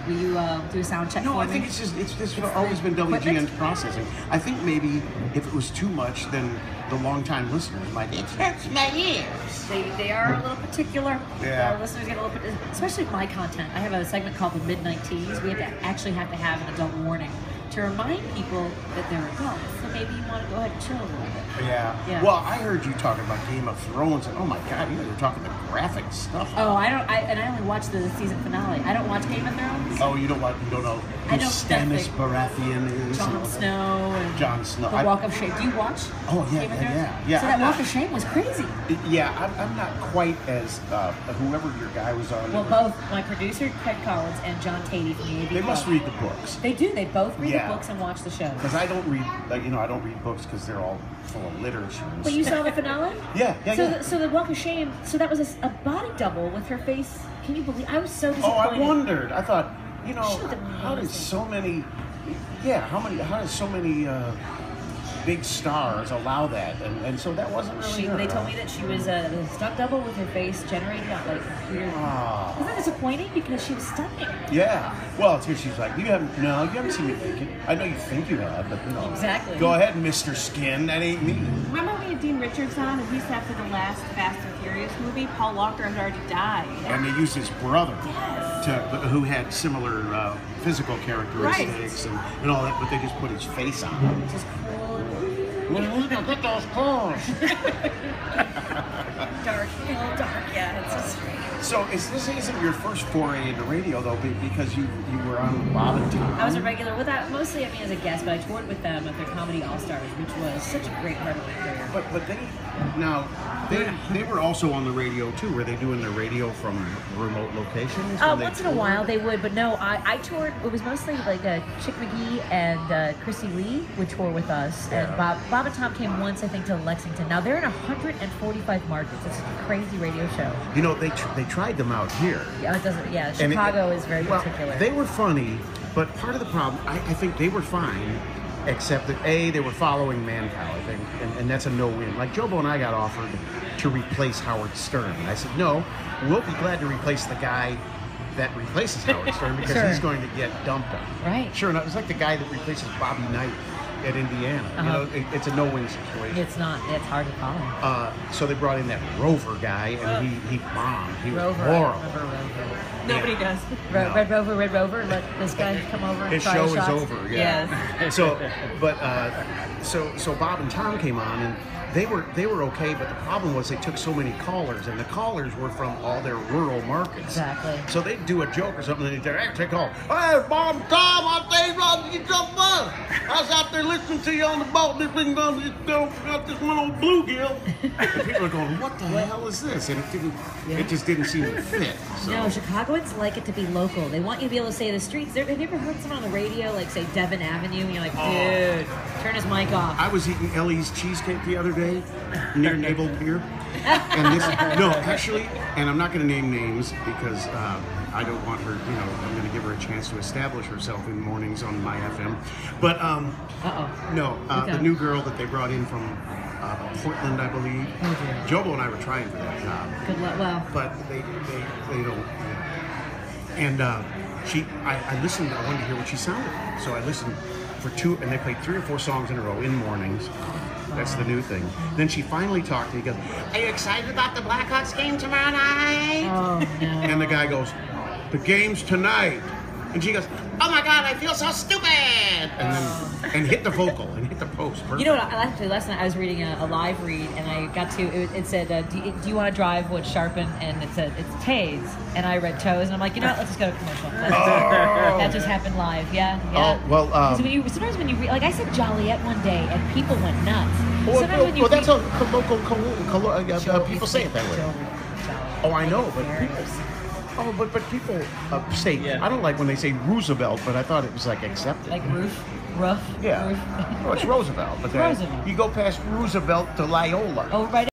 Will you do a sound check No, for I me? think it's just always been WGN's processing. I think maybe if it was too much, then the longtime listeners might, it hurts my ears. They are a little particular. Yeah. Our listeners get a little bit, especially my content. I have a segment called the Midnight Teas. We actually have to have an adult warning to remind people that they're adults. So maybe you want to go ahead and chill a little bit. Yeah. Well, I heard you talking about Game of Thrones, and oh my God, you guys were talking the graphic stuff. Oh, I only watched the season finale. I don't watch Game of Thrones. Oh, you don't know I who know Stannis nothing. Baratheon is? Jon Snow and Jon Snow. The Walk of Shame. Do you watch? Oh, yeah, Game of Thrones? yeah. So that Walk of Shame was crazy. Yeah, I'm not quite as whoever your guy was on. Well, both my producer Craig Collins and John Tatey from the AV They must Club. read the books. They do. They both read Yeah. the books and watch the show. Because I don't read, I don't read books because they're all full of literature. And But you stuff. saw the finale? Yeah. So the Walk of Shame. So that was a body double with her face. Can you believe? I was so Oh, disappointed. I wondered. I thought, She looked how did amazing. so many, how did so many big stars allow that? And so that wasn't really her. They told me that she was a stunt double with her face generated on like computer. Ah. Wasn't that disappointing because she was stunning? Yeah. Well, it's here she's like, you haven't seen me naked. I know you think you have, but Exactly. Go ahead, Mr. Skin. That ain't me. Remember we had Dean Richards on, and he said after the last Fast and Furious movie, Paul Walker had already died. And they used his brother, Yes. who had similar physical characteristics and all that, but they just put his face on it. Which is cool. We need to get those clothes. Dark, dark. Yeah, it's just strange. So this isn't your first foray into radio, though, because you were on Bob and Tom. I was a regular with that, mostly as a guest, but I toured with them at their Comedy All Stars, which was such a great part of my career. But they were also on the radio too. Were they doing their radio from remote locations? Once in a while they would, but no, I toured. It was mostly like Chick McGee and Chrissy Lee would tour with us, and Bob and Tom came once, I think, to Lexington. Now they're in 145 markets. It's a crazy radio show. They tried them out here. Yeah, it doesn't. Yeah, And Chicago is very particular. They were funny, but part of the problem, I think they were fine, except that they were following Mancow, I think, and that's a no-win. Like Jobo and I got offered to replace Howard Stern. And I said, no, we'll be glad to replace the guy that replaces Howard Stern because Sure. he's going to get dumped on. Right. Sure enough, it's like the guy that replaces Bobby Knight at Indiana. It's a no-win situation. It's not. It's hard to follow. So they brought in that Rover guy, and he bombed. He was Rover. horrible. I remember Rover. Nobody does. No. Red Rover. Let this guy come over and His try show his is shots. over. Yeah. So Bob and Tom came on, and they were okay, but the problem was they took so many callers, and the callers were from all their rural markets. Exactly. So they'd do a joke or something, and they'd take call. Hey, Bob and Tom, I tell you what, you jump on. I was out there listening to you on the boat. This thing got this one old bluegill. And people are going, what the hell is this? And it just didn't seem to fit. So. No, Chicagoans like it to be local. They want you to be able to say the streets. Have you ever heard someone on the radio like say Devon Avenue, and you're like, dude, turn his mic off. I was eating Ellie's cheesecake the other day near Naval Pier. And and I'm not going to name names because I don't want her, I'm going to give her a chance to establish herself in mornings on my FM. But, the new girl that they brought in from Portland, I believe. Oh, Jobo and I were trying for that job. Good luck. Well, But they don't. And I listened. I wanted to hear what she sounded like. So I listened for 2, and they played 3 or 4 songs in a row in mornings. That's the new thing. Then she finally talked to me. He goes, "Are you excited about the Blackhawks game tomorrow night?" oh no. And the guy goes, "The game's tonight." And she goes, "Oh my God, I feel so stupid!" And then hit the vocal and hit the post. Perfect. You know what? Actually, last night I was reading a live read, and I got to it said, "Do you want to drive with Sharpen?" And it said it's Taze, and I read Toes, and I'm like, you know what? Let's just go to commercial. That just happened live. Yeah. Oh, well, 'Cause sometimes when you read, like I said Joliet one day, and people went nuts. That's a local. People say it that way. Oh, I know, but people. Oh, but people say, I don't like when they say Roosevelt, but I thought it was like accepted. Like roof. Yeah. Roof. Well, it's Roosevelt, but Roosevelt. you go past Roosevelt to Loyola. Oh, right.